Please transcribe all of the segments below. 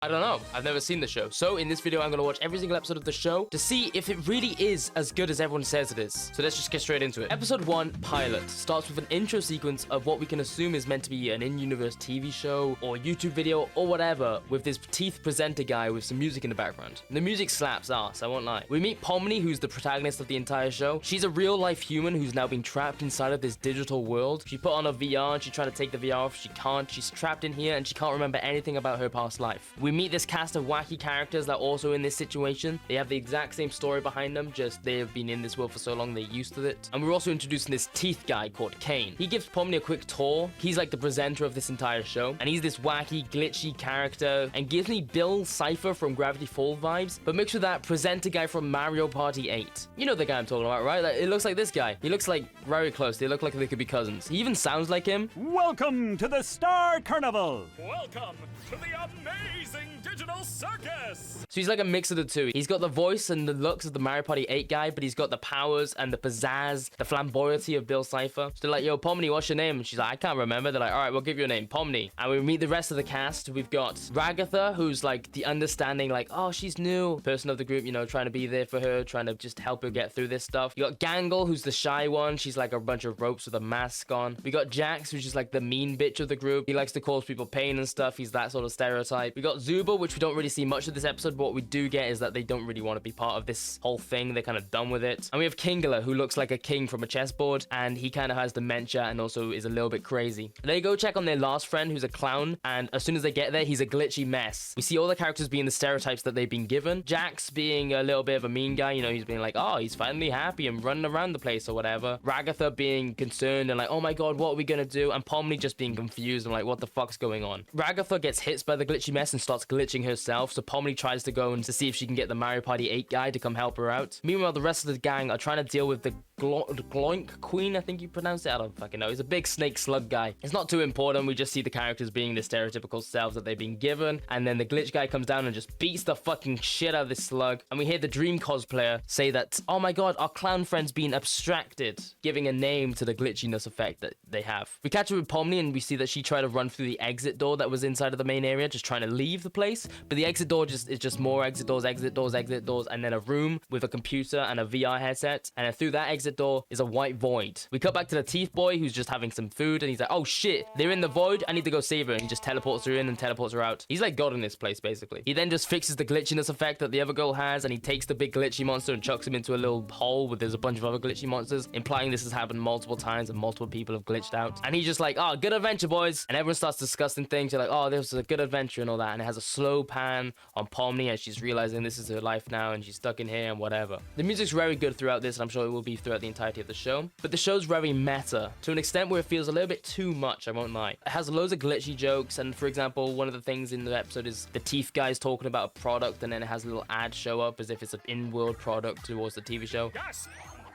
I don't know. I've never seen the show. So in this video, I'm going to watch every single episode of the show to see if it really is as good as everyone says it is. So let's just get straight into it. Episode 1, Pilot, starts with an intro sequence of what we can assume is meant to be an in-universe TV show or YouTube video or whatever, with this teeth presenter guy with some music in the background. The music slaps ass, I won't lie. We meet Pomni, who's the protagonist of the entire show. She's a real-life human who's now been trapped inside of this digital world. She put on a VR and she's trying to take the VR off. She can't. She's trapped in here and she can't remember anything about her past life. We meet this cast of wacky characters that are also in this situation. They have the exact same story behind them, just they have been in this world for so long they're used to it. And we're also introducing this teeth guy called Kane. He gives Pomni a quick tour. He's like the presenter of this entire show, and he's this wacky, glitchy character and gives me Bill Cipher from Gravity Falls vibes, but mixed with that presenter guy from Mario Party 8. You know the guy I'm talking about, right? Like, it looks like this guy. He looks like very close. They look like they could be cousins. He even sounds like him. Welcome to the Star Carnival! Welcome to the Amazing Digital Circus! So he's like a mix of the two. He's got the voice and the looks of the Mario Party 8 guy, but he's got the powers and the pizzazz, the flamboyancy of Bill Cipher. So they're like, yo, Pomni, what's your name? And she's like, I can't remember. They're like, all right, we'll give you a name, Pomni. And we meet the rest of the cast. We've got Ragatha, who's like the understanding, like, oh, she's new person of the group, you know, trying to be there for her, trying to just help her get through this stuff. You got Gangle, who's the shy one. She's like a bunch of ropes with a mask on. We got Jax, who's just like the mean bitch of the group. He likes to cause people pain and stuff. He's that sort of stereotype. We got Zuba, which we don't really see much of this episode, but what we do get is that they don't really want to be part of this whole thing. They're kind of done with it. And we have Kingler, who looks like a king from a chessboard, and he kind of has dementia and also is a little bit crazy. They go check on their last friend, who's a clown, and as soon as they get there, he's a glitchy mess. We see all the characters being the stereotypes that they've been given. Jax being a little bit of a mean guy, you know, he's being like, oh, he's finally happy and running around the place or whatever. Ragatha being concerned and like, oh my god, what are we gonna do? And Pomni just being confused and like, what the fuck's going on? Ragatha gets hit by the glitchy mess and starts glitching herself, so Pomni tries to go and to see if she can get the Mario Party 8 guy to come help her out. Meanwhile, the rest of the gang are trying to deal with the Gloink Queen, I think you pronounce it. I don't fucking know. He's a big snake slug guy. It's not too important. We just see the characters being the stereotypical selves that they've been given. And then the glitch guy comes down and just beats the fucking shit out of this slug. And we hear the Dream cosplayer say that, oh my god, our clown friend's been abstracted, giving a name to the glitchiness effect that they have. We catch up with Pomni and we see that she tried to run through the exit door that was inside of the main area, just trying to leave the place. But the exit door is just more exit doors, and then a room with a computer and a VR headset. And then through that exit door is a white void. We cut back to the teeth boy who's just having some food and he's like, oh shit, they're in the void, I need to go save her. And he just teleports her in and teleports her out. He's like God in this place basically. He then just fixes the glitchiness effect that the other girl has, and he takes the big glitchy monster and chucks him into a little hole where there's a bunch of other glitchy monsters, implying this has happened multiple times and multiple people have glitched out. And he's just like, oh, good adventure boys. And everyone starts discussing things. They're like, oh, this was a good adventure and all that. And it has a slow pan on Pomni as she's realizing this is her life now and she's stuck in here and whatever. The music's very good throughout this, and I'm sure it will be throughout the entirety of the show. But the show's very meta to an extent where it feels a little bit too much, I won't lie. It has loads of glitchy jokes, and for example, one of the things in the episode is the teeth guy's talking about a product, and then it has a little ad show up as if it's an in-world product towards the TV show. Yes!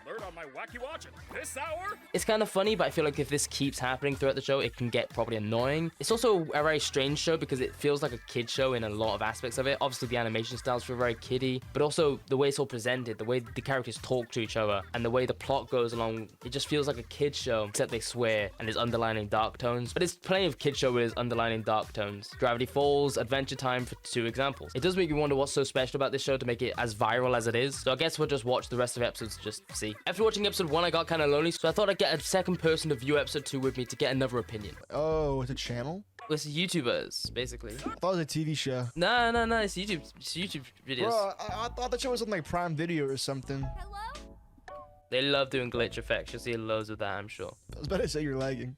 Alert on my wacky watch at this hour! It's kind of funny, but I feel like if this keeps happening throughout the show, it can get probably annoying. It's also a very strange show because it feels like a kid show in a lot of aspects of it. Obviously, the animation styles feel very kiddie, but also the way it's all presented, the way the characters talk to each other, and the way the plot goes along, it just feels like a kid show, except they swear, and there's underlining dark tones. But it's plenty of kid show with its underlining dark tones. Gravity Falls, Adventure Time for 2 examples. It does make you wonder what's so special about this show to make it as viral as it is. So I guess we'll just watch the rest of the episodes to just see. After watching episode 1, I got kind of lonely, so I thought I'd get a second person to view episode 2 with me to get another opinion. Oh, it's a channel? It's YouTubers, basically. I thought it was a TV show. No, it's YouTube. It's YouTube videos. Bro, I thought the show was on like Prime Video or something. They love doing glitch effects. You'll see loads of that, I'm sure. I was about to say you're lagging.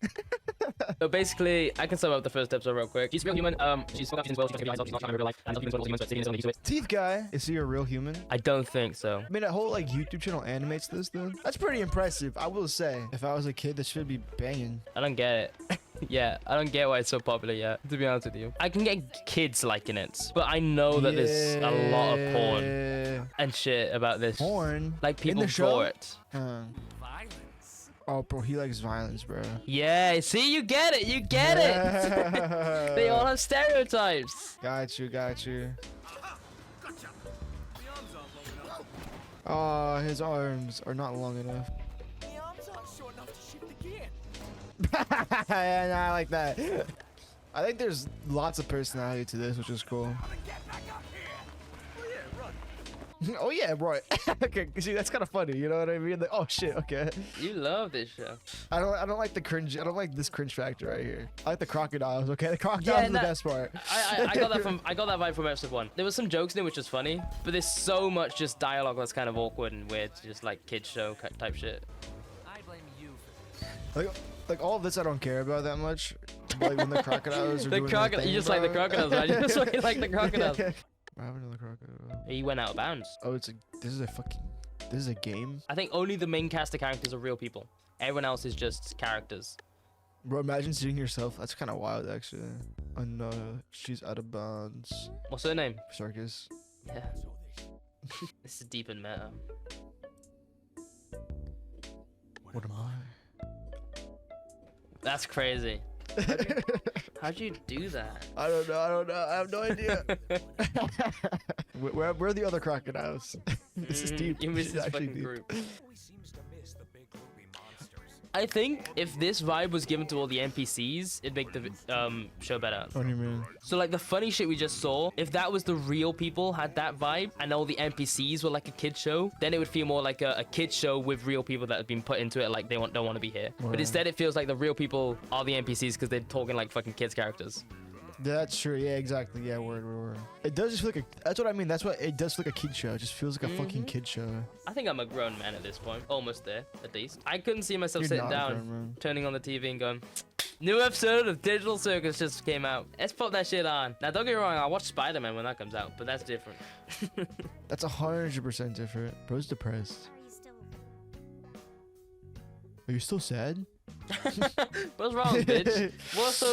So basically, I can sum up the first episode real quick. She's a real human. She's well, she's not trying to real life. And humans, but sitting in Teeth guy, is he a real human? I don't think so. I mean, that whole like YouTube channel animates this though. That's pretty impressive, I will say. If I was a kid, this should be banging. I don't get it. Yeah, I don't get why it's so popular yet, to be honest with you. I can get kids liking it, but I know that there's a lot of porn and shit about this. Porn? Like people in the show? draw it. Violence. Oh, bro, he likes violence, bro. Yeah, see, you get it, you get it. They all have stereotypes. Got you. Gotcha. Oh, his arms are not long enough. The arms aren't short enough to shift the gear. Yeah, nah, I like that. I think there's lots of personality to this, which is cool. Oh yeah, right. Okay, see, that's kind of funny. You know what I mean? Like, oh shit. Okay. You love this show. I don't like the cringe. I don't like this cringe factor right here. I like the crocodiles. Okay, the crocodiles are the best part. I got that from I got that vibe from episode 1. There was some jokes in it which was funny, but there's so much just dialogue that's kind of awkward and weird, just like kids show type shit. I blame you for this. Like all of this, I don't care about that much. Like when the crocodiles are doing their thing, you just like the bro. crocodiles, right? You just like the crocodiles. What happened to the crocodile? He went out of bounds. Oh, this is a game. I think only the main cast of characters are real people. Everyone else is just characters. Bro, imagine seeing yourself. That's kind of wild, actually. Oh no, she's out of bounds. What's her name? Circus. Yeah. This is deep and meta. What am I? That's crazy. How'd you do that? I don't know. I have no idea. where are the other crocodiles? This is deep. You missed This this is actually fucking deep. group. Always seems to miss the big loopy monsters. I think if this vibe was given to all the NPCs, it'd make the show better. What do you mean? So like the funny shit we just saw, if that was the real people had that vibe and all the NPCs were like a kid show, then it would feel more like a kid show with real people that have been put into it like they don't want to be here. But Right. instead it feels like the real people are the NPCs because they're talking like fucking kids characters. That's true. Yeah, exactly. Yeah, word. It does just feel like that's what I mean. That's what it does feel like a kid show. It just feels like a fucking kid show. I think I'm a grown man at this point. Almost there, at least. I couldn't see myself You're sitting not a down, grown man. turning on the TV and going, new episode of Digital Circus just came out. Let's put that shit on. Now, don't get me wrong, I'll watch Spider-Man when that comes out, but that's different. That's 100% different. Bro's depressed. Are you still sad? What's wrong, bitch?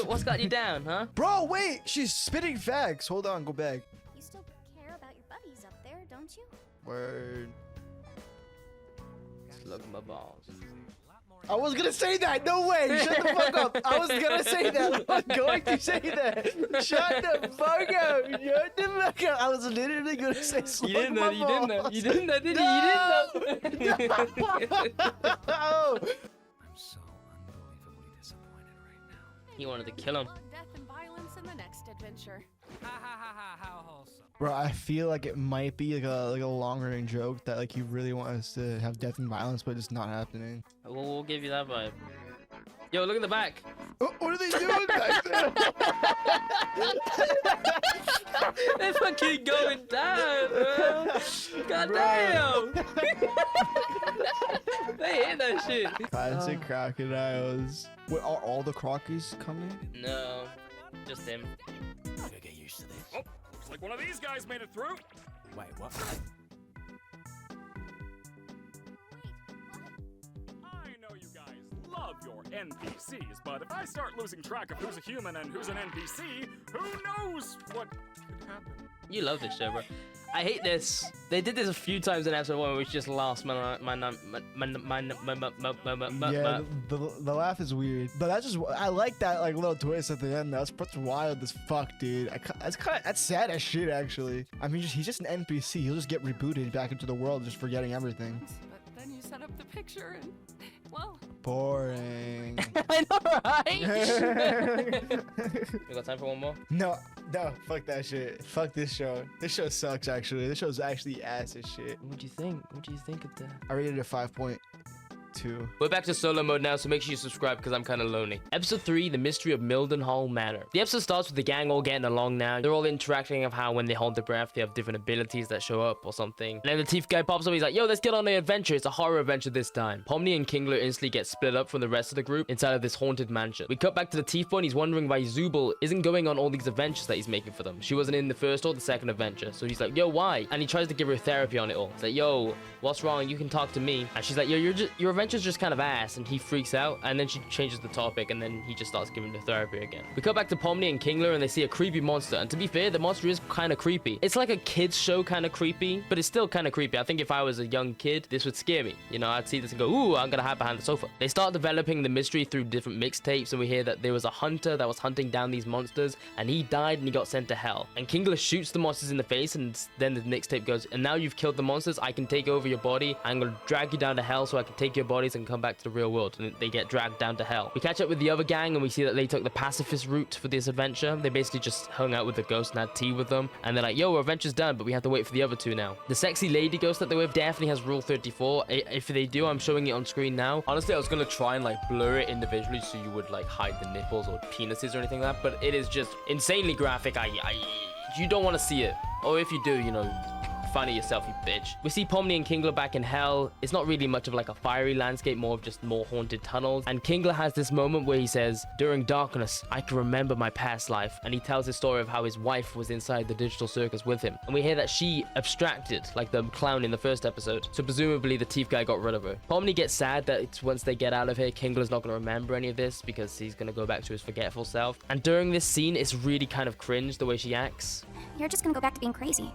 What's got you down, huh? Bro, wait! She's spitting facts. Hold on, go back. You still care about your buddies up there, don't you? Word. Slug my balls. I was gonna say that. No way. Shut the fuck up. I was gonna say that. I was going to say that. Shut the fuck up. Shut the fuck up. I was literally gonna say slug You didn't know, my you didn't know, balls. you didn't know, did you? You didn't know. No. I'm so unbelievably disappointed right now. He wanted to kill him. Death and violence in the next adventure. Ha ha ha ha, how wholesome. Bro, I feel like it might be like a long-running joke that like you really want us to have death and violence, but it's not happening. We'll give you that vibe. Yo, look at the back. What are they doing back there? They're fucking going down, bro. God damn. They hit that shit. Classic crocodiles. Wait, are all the crockies coming? No, just him. Gotta get used to this. Oh, looks like one of these guys made it through. Wait, what? I know you guys love your NPCs, but if I start losing track of who's a human and who's an NPC, who knows what could happen? You love this show, bro. I hate this. They did this a few times in episode 1, which just lost my Yeah, the laugh is weird, but that's just I like that like little twist at the end. That's wild as fuck, dude. That's sad as shit, actually. I mean, he's just an NPC. He'll just get rebooted back into the world, just forgetting everything. But then you set up the picture and, well, Boring. I know, right? We got time for one more? No, fuck that shit. Fuck this show. This show sucks, actually. This show's actually ass as shit. What do you think? What do you think of that? I rated it 5.2. We're back to solo mode now, so make sure you subscribe because I'm kind of lonely. Episode 3, The Mystery of Mildenhall Manor. The episode starts with the gang all getting along now. They're all interacting of how when they hold their breath, they have different abilities that show up or something. And then the thief guy pops up, he's like, yo, let's get on the adventure. It's a horror adventure this time. Pomni and Kingler instantly get split up from the rest of the group inside of this haunted mansion. We cut back to the thief boy and he's wondering why Zubul isn't going on all these adventures that he's making for them. She wasn't in the first or the second adventure. So he's like, yo, why? And he tries to give her therapy on it all. He's like, yo, what's wrong? You can talk to me. And she's like, yo, your adventure's just kind of ass. And he freaks out, and then she changes the topic, and then he just starts giving the therapy again. We cut back to Pomni and Kingler, and they see a creepy monster. And to be fair, the monster is kind of creepy. It's like a kid's show kind of creepy, but it's still kind of creepy. I think if I was a young kid, this would scare me. You know, I'd see this and go, ooh, I'm gonna hide behind the sofa. They start developing the mystery through different mixtapes, and we hear that there was a hunter that was hunting down these monsters, and he died and he got sent to hell. And Kingler shoots the monsters in the face, and then the mixtape goes, and now you've killed the monsters, I can take over your body. I'm gonna drag you down to hell so I can take your body bodies and come back to the real world, and they get dragged down to hell. We catch up with the other gang, and we see that they took the pacifist route for this adventure. They basically just hung out with the ghost and had tea with them, and they're like, yo, our adventure's done, but we have to wait for the other two now. The sexy lady ghost that they're with definitely has Rule 34. If they do, I'm showing it on screen now. Honestly, I was gonna try and like blur it individually so you would like hide the nipples or penises or anything like that, but it is just insanely graphic. You don't want to see it, or if you do, you know, find it yourself, you bitch. We see Pomni and Kingler back in hell. It's not really much of like a fiery landscape, more of just more haunted tunnels. And Kingler has this moment where he says, during darkness, I can remember my past life. And he tells his story of how his wife was inside the digital circus with him. And we hear that she abstracted, like the clown in the first episode. So presumably the teeth guy got rid of her. Pomni gets sad that it's once they get out of here, Kingler's not going to remember any of this because he's going to go back to his forgetful self. And during this scene, it's really kind of cringe the way she acts. You're just gonna go back to being crazy.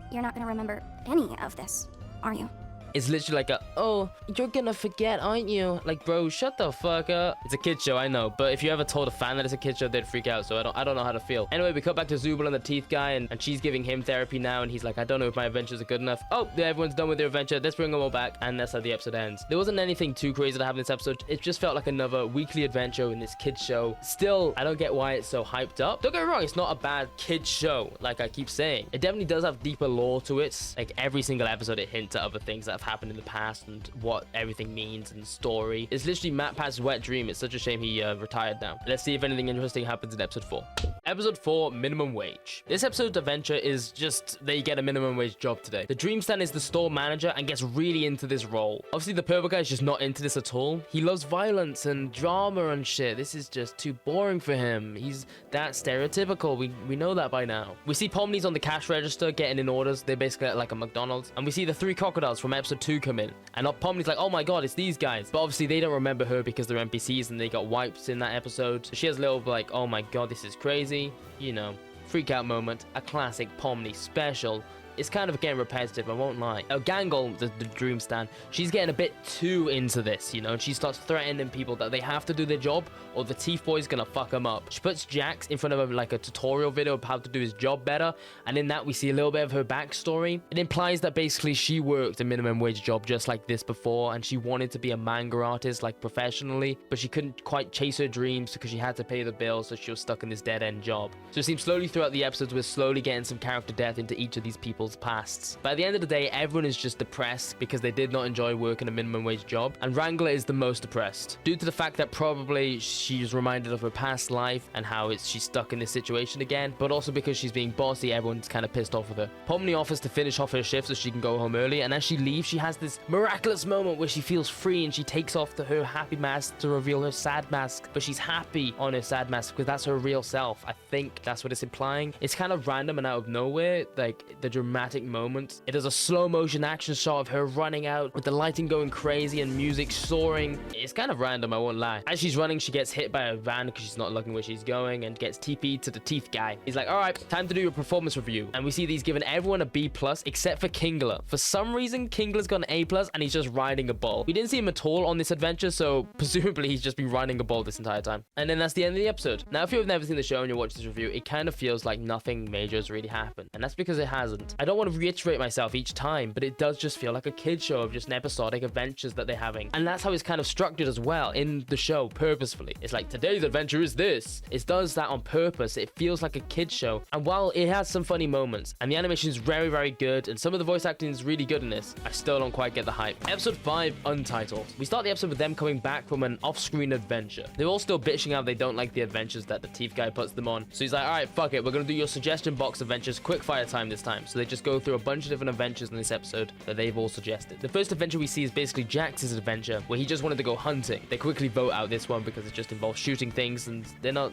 You're not gonna remember any of this, are you? It's literally like a, oh, you're gonna forget, aren't you? Like, bro, shut the fuck up. It's a kid show, I know, but if you ever told a fan that it's a kid show, they'd freak out, so I don't know how to feel. Anyway, we cut back to Zubul and the teeth guy, and she's giving him therapy now, and he's like, I don't know if my adventures are good enough. Oh, everyone's done with their adventure. Let's bring them all back, and that's how the episode ends. There wasn't anything too crazy to happen in this episode. It just felt like another weekly adventure in this kid show. Still, I don't get why it's so hyped up. Don't get me wrong, it's not a bad kid show, like I keep saying. It definitely does have deeper lore to it. Like, every single episode, it hints at other things that have happened in the past, and what everything means and story. It's literally Matt Pat's wet dream. It's such a shame he retired now. Let's see if anything interesting happens in episode 4. Episode 4, minimum wage. This episode's adventure is just they get a minimum wage job today. The dream stand is the store manager and gets really into this role. Obviously the purple guy is just not into this at all. He loves violence and drama and shit. This is just too boring for him. He's that stereotypical. We know that by now. We see Pomni's on the cash register getting in orders. They're basically at like a McDonald's, and we see the 3 crocodiles from episode 2 come in. And Pomni's like, oh my god, it's these guys. But obviously they don't remember her because they're NPCs and they got wiped in that episode. So she has a little like, oh my god, this is crazy. You know, freak out moment. A classic Pomni special. It's kind of getting repetitive, I won't lie. Gangle, the dream stand, she's getting a bit too into this, you know, and she starts threatening people that they have to do their job or the Teeth Boy's gonna fuck them up. She puts Jax in front of him like a tutorial video of how to do his job better, and in that we see a little bit of her backstory. It implies that basically she worked a minimum wage job just like this before, and she wanted to be a manga artist like professionally, but she couldn't quite chase her dreams because she had to pay the bills, so she was stuck in this dead-end job. So it seems slowly throughout the episodes we're slowly getting some character depth into each of these people's pasts. But at the end of the day, everyone is just depressed because they did not enjoy working a minimum wage job, and Wrangler is the most depressed due to the fact that probably she's reminded of her past life and how she's stuck in this situation again, but also because she's being bossy, everyone's kind of pissed off with her. Pomni offers to finish off her shift so she can go home early, and as she leaves, she has this miraculous moment where she feels free and she takes off her happy mask to reveal her sad mask, but she's happy on her sad mask because that's her real self. I think that's what it's implying. It's kind of random and out of nowhere, like the dramatic moment. It is a slow motion action shot of her running out with the lighting going crazy and music soaring. It's kind of random, I won't lie. As she's running, she gets hit by a van because she's not looking where she's going and gets TP'd to the teeth guy. He's like, all right, time to do your performance review. And we see that he's given everyone a B+ except for Kingler. For some reason, Kingler's got an A+ and he's just riding a bull. We didn't see him at all on this adventure, so presumably he's just been riding a bull this entire time. And then that's the end of the episode. Now, if you've never seen the show and you watch this review, it kind of feels like nothing major has really happened. And that's because it hasn't. I don't want to reiterate myself each time, but it does just feel like a kid show of just an episodic adventures that they're having. And that's how it's kind of structured as well in the show purposefully. It's like, today's adventure is this. It does that on purpose. It feels like a kid show. And while it has some funny moments and the animation is very, very good and some of the voice acting is really good in this, I still don't quite get the hype. Episode 5, Untitled. We start the episode with them coming back from an off-screen adventure. They're all still bitching out they don't like the adventures that the teeth guy puts them on. So he's like, all right, fuck it. We're going to do your suggestion box adventures quick fire time this time. So they just go through a bunch of different adventures in this episode that they've all suggested. The first adventure we see is basically Jax's adventure where he just wanted to go hunting. They quickly vote out this one because it just involves shooting things and they're not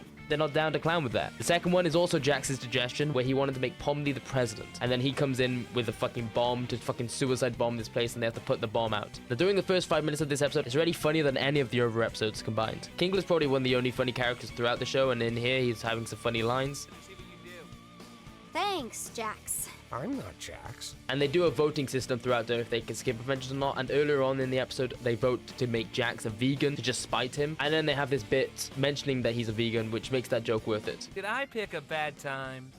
down to clown with that. The second one is also Jax's suggestion where he wanted to make Pomni the president. And then he comes in with a fucking bomb to fucking suicide bomb this place and they have to put the bomb out. Now during the first 5 minutes of this episode, it's already funnier than any of the other episodes combined. Kingler's probably one of the only funny characters throughout the show, and in here he's having some funny lines. Thanks, Jax. I'm not Jax. And they do a voting system throughout there if they can skip adventures or not. And earlier on in the episode, they vote to make Jax a vegan to just spite him. And then they have this bit mentioning that he's a vegan, which makes that joke worth it. Did I pick a bad time?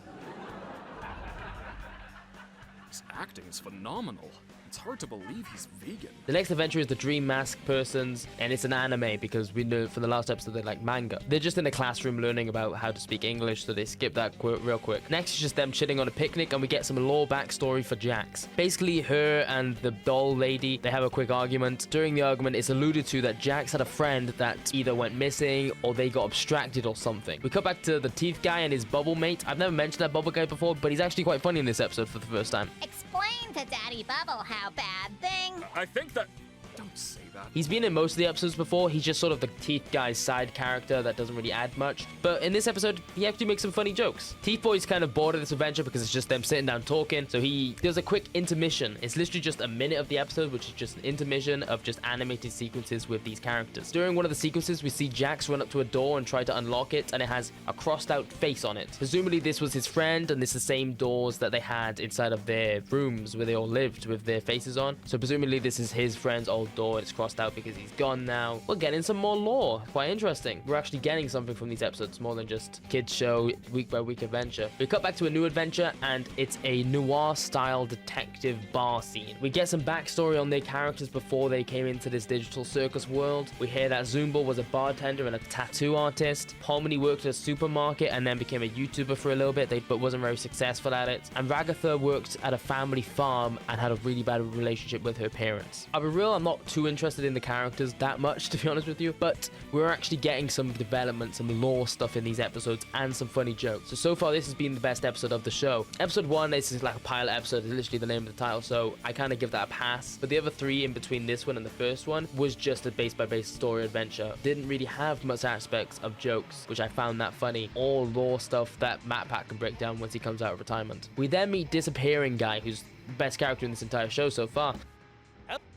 His acting is phenomenal. It's hard to believe he's vegan. The next adventure is the Dream Mask Persons, and it's an anime because we know from the last episode they're like manga. They're just in a classroom learning about how to speak English, so they skip that real quick. Next is just them chilling on a picnic, and we get some lore backstory for Jax. Basically, her and the doll lady, they have a quick argument. During the argument, it's alluded to that Jax had a friend that either went missing or they got abstracted or something. We cut back to the teeth guy and his bubble mate. I've never mentioned that bubble guy before, but he's actually quite funny in this episode for the first time. Explain to Daddy Bubble how bad thing. I think that... Don't say that. He's been in most of the episodes before. He's just sort of the Teeth guy's side character that doesn't really add much. But in this episode, he actually makes some funny jokes. Teeth Boy's kind of bored of this adventure because it's just them sitting down talking. So he does a quick intermission. It's literally just a minute of the episode, which is just an intermission of just animated sequences with these characters. During one of the sequences, we see Jax run up to a door and try to unlock it, and it has a crossed out face on it. Presumably this was his friend, and it's the same doors that they had inside of their rooms where they all lived with their faces on. So presumably this is his friend's old door. It's crossed out because he's gone now. We're getting some more lore. Quite interesting. We're actually getting something from these episodes more than just kids show week by week adventure. We cut back to a new adventure, and it's a noir style detective bar scene. We get some backstory on their characters before they came into this digital circus world. We hear that Zumba was a bartender and a tattoo artist. Pomni worked at a supermarket and then became a YouTuber for a little bit, but wasn't very successful at it. And Ragatha worked at a family farm and had a really bad relationship with her parents. I'll be real, I'm not too interested in the characters that much, to be honest with you, but we're actually getting some development, some lore stuff in these episodes, and some funny jokes. So far this has been the best episode of the show. Episode 1, this is like a pilot episode, it's literally the name of the title, so I kind of give that a pass. But the other 3 in between this one and the first one was just a base-by-base story adventure. Didn't really have much aspects of jokes, which I found that funny, or lore stuff that Matt Pat can break down once he comes out of retirement. We then meet Disappearing Guy, who's the best character in this entire show so far.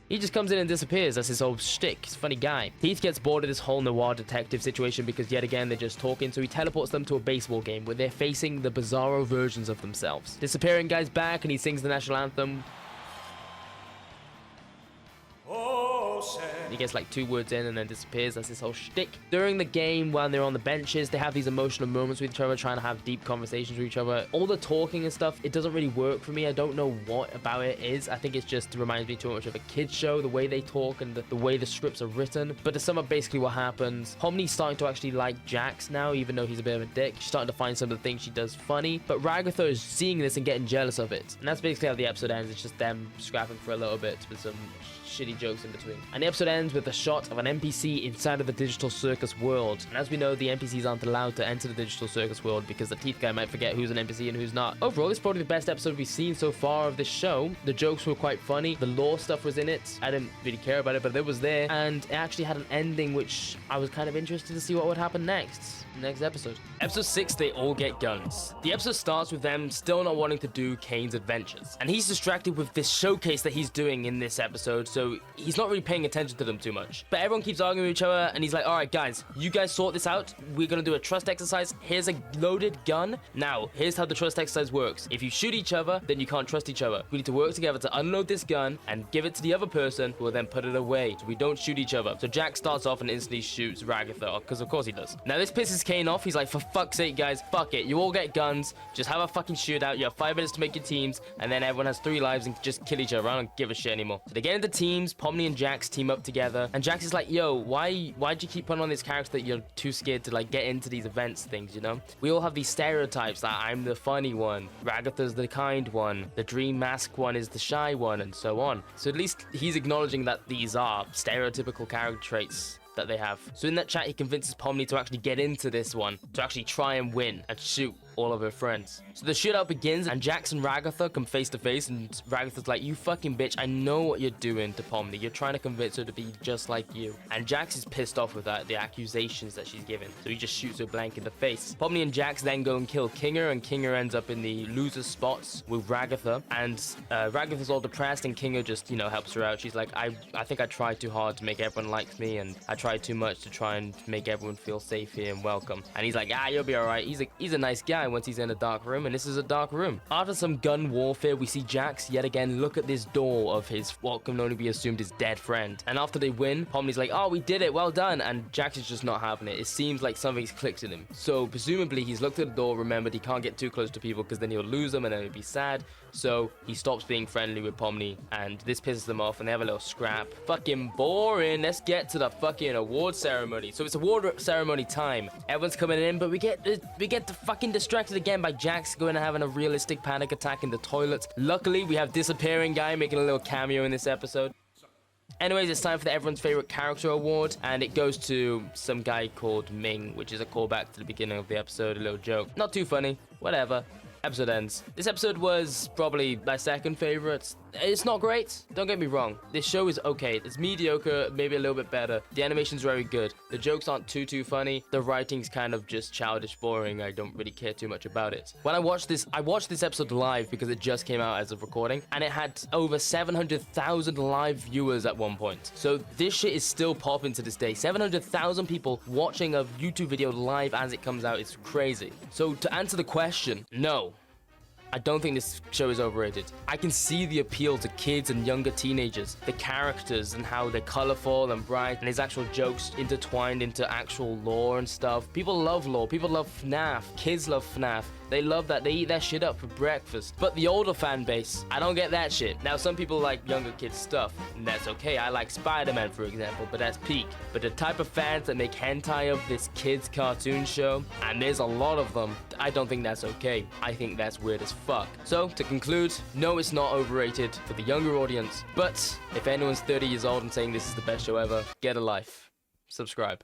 He just comes in and disappears. That's his whole shtick. He's a funny guy. Heath gets bored of this whole noir detective situation because yet again they're just talking, so he teleports them to a baseball game where they're facing the bizarro versions of themselves. Disappearing Guy's back and he sings the national anthem. He gets like 2 words in and then disappears. That's his whole shtick. During the game, when they're on the benches, they have these emotional moments with each other, trying to have deep conversations with each other. All the talking and stuff, it doesn't really work for me. I don't know what about it is. I think it's just reminds me too much of a kid's show, the way they talk and the way the scripts are written. But to sum up basically what happens, Pomni's starting to actually like Jax now, even though he's a bit of a dick. She's starting to find some of the things she does funny. But Ragatha is seeing this and getting jealous of it. And that's basically how the episode ends. It's just them scrapping for a little bit with some shitty jokes in between. And the episode ends with a shot of an NPC inside of the digital circus world. And as we know, the NPCs aren't allowed to enter the digital circus world because the teeth guy might forget who's an NPC and who's not. Overall, this is probably the best episode we've seen so far of this show. The jokes were quite funny. The lore stuff was in it. I didn't really care about it, but it was there. And it actually had an ending which I was kind of interested to see what would happen next episode. Episode 6, they all get guns. The episode starts with them still not wanting to do Kane's adventures. And he's distracted with this showcase that he's doing in this episode, so he's not really paying attention to them too much. But everyone keeps arguing with each other, and he's like, all right, guys, you guys sort this out. We're gonna do a trust exercise. Here's a loaded gun. Now, here's how the trust exercise works. If you shoot each other, then you can't trust each other. We need to work together to unload this gun and give it to the other person who will then put it away, so we don't shoot each other. So Jack starts off and instantly shoots Ragatha, because of course he does. Now, this pisses Kane off. He's like, for fuck's sake, guys, fuck it. You all get guns. Just have a fucking shootout. You have 5 minutes to make your teams, and then everyone has 3 lives and just kill each other. I don't give a shit anymore. So they get into teams. Pomni and Jax team up together, and Jax is like, yo, why'd you keep putting on this character that you're too scared to like get into these events things, you know? We all have these stereotypes that I'm the funny one, Ragatha's the kind one, the dream mask one is the shy one, and so on. So at least he's acknowledging that these are stereotypical character traits that they have. So in that chat, he convinces Pomni to actually get into this one, to actually try and win and shoot all of her friends. So the shootout begins, and Jax and Ragatha come face to face, and Ragatha's like, you fucking bitch, I know what you're doing to Pomni. You're trying to convince her to be just like you. And Jax is pissed off with that, the accusations that she's given. So he just shoots her blank in the face. Pomni and Jax then go and kill Kinger, and Kinger ends up in the loser spots with Ragatha. And Ragatha's all depressed, and Kinger just, you know, helps her out. She's like, I think I tried too hard to make everyone like me, and I tried too much to try and make everyone feel safe here and welcome. And he's like, you'll be alright. He's a nice guy. guy once he's in a dark room, and this is a dark room. After some gun warfare, we see Jax yet again look at this door of his, what can only be assumed is dead friend. And after they win, Pomni's like, oh, we did it, well done. And Jax is just not having it. It seems like something's clicked in him. So presumably he's looked at the door, remembered he can't get too close to people because then he'll lose them and then he'll be sad. So he stops being friendly with Pomni, and this pisses them off, and they have a little scrap. Fucking boring. Let's get to the fucking award ceremony. So it's award ceremony time. Everyone's coming in, but we get fucking distracted again by Jax going and having a realistic panic attack in the toilet. Luckily, we have disappearing guy making a little cameo in this episode. Anyways, it's time for the everyone's favorite character award, and it goes to some guy called Ming, which is a callback to the beginning of the episode, a little joke. Not too funny, whatever. Episode ends. This episode was probably my second favorite. It's not great, don't get me wrong. This show is okay. It's mediocre, maybe a little bit better. The animation's very good. The jokes aren't too funny. The writing's kind of just childish boring. I don't really care too much about it. When I watched this episode live because it just came out as of recording, and it had over 700,000 live viewers at one point. So this shit is still popping to this day. 700,000 people watching a YouTube video live as it comes out. It's crazy. So to answer the question, no. I don't think this show is overrated. I can see the appeal to kids and younger teenagers, the characters and how they're colorful and bright, and his actual jokes intertwined into actual lore and stuff. People love lore, people love FNAF, kids love FNAF. They love that, they eat that shit up for breakfast. But the older fan base, I don't get that shit. Now some people like younger kids stuff, and that's okay. I like Spider-Man, for example, but that's peak. But the type of fans that make hentai of this kids cartoon show, and there's a lot of them, I don't think that's okay. I think that's weird as fuck. So to conclude, no, it's not overrated for the younger audience, but if anyone's 30 years old and saying this is the best show ever, get a life. Subscribe.